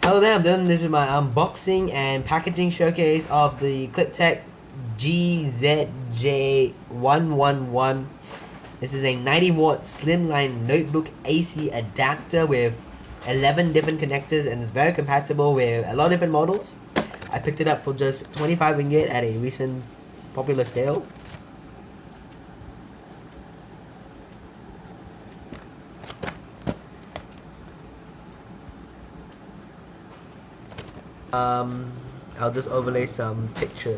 Hello there, I'm doing this with my unboxing and packaging showcase of the CLiPtec GZJ111. This is a 90W Slimline notebook AC adapter with 11 different connectors, and it's very compatible with a lot of different models. I picked it up for just 25 ringgit at a recent popular sale. I'll just overlay some picture.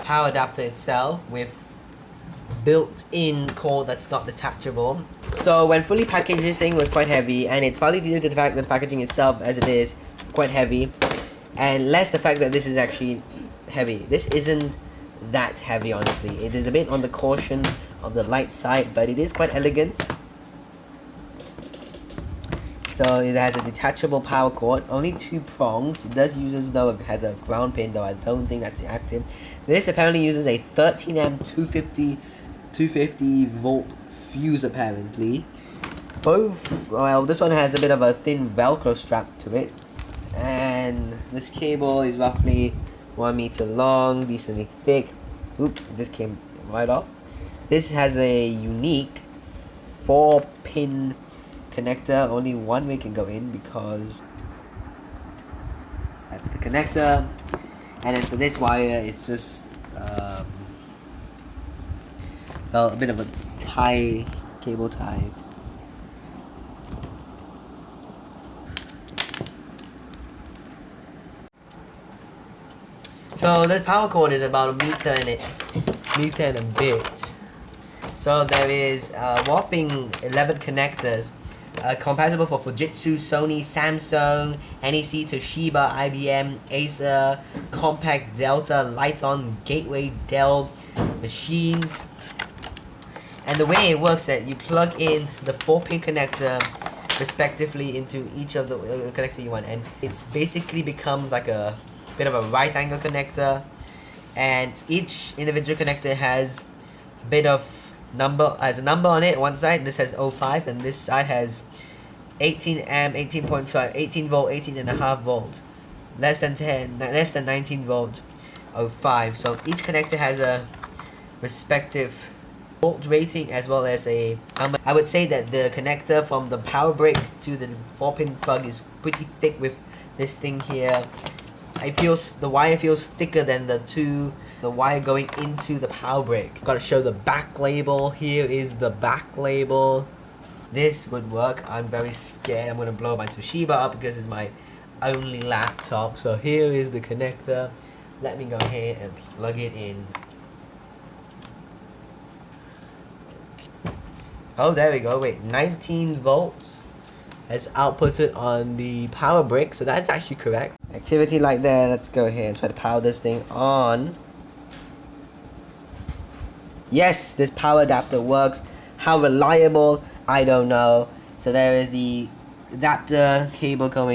Power adapter itself with built-in cord that's not detachable. So when fully packaged, this thing was quite heavy, and it's partly due to the fact that the packaging itself, as it is, quite heavy, and less the fact that this is actually heavy. This isn't that heavy, honestly. It is a bit on the caution of the light side, but it is quite elegant. So it has a detachable power cord, only 2 prongs. It does use, though, it has a ground pin, though I don't think that's active. This apparently uses a 13 amp 250 volt fuse apparently. Both, well, this one has a bit of a thin Velcro strap to it, and this cable is roughly 1 meter long, decently thick. Oop, it just came right off. This has a unique 4-pin connector. Only one way can go in because that's the connector. And then for this wire, it's just well, a bit of a cable tie. So the power cord is about a meter and a bit. So there is a whopping 11 connectors. Compatible for Fujitsu, Sony, Samsung, NEC, Toshiba, IBM, Acer, Compaq, Delta, Lighton, Gateway, Dell machines. And the way it works is that you plug in the 4-pin connector respectively into each of the connector you want, and it's basically becomes like a bit of a right angle connector, and each individual connector has a bit of has a number on it. One side, this has 05, and this side has 18 amp, 18.5, 18 volt, 18.5 volt, less than 19 volt, 05. So each connector has a respective volt rating as well as a number. I would say that the connector from the power brick to the 4-pin plug is pretty thick with this thing here. The wire feels thicker than the wire going into the power brick. Gotta show the back label. Here is the back label. This would work. I'm very scared I'm gonna blow my Toshiba up because it's my only laptop. So here is the connector. Let me go ahead and plug it in. Oh, there we go. Wait, 19 volts as outputted on the power brick, so that's actually correct. Activity light there. Let's go ahead and try to power this thing on. Yes, this power adapter works. How reliable, I don't know. So there is the adapter cable going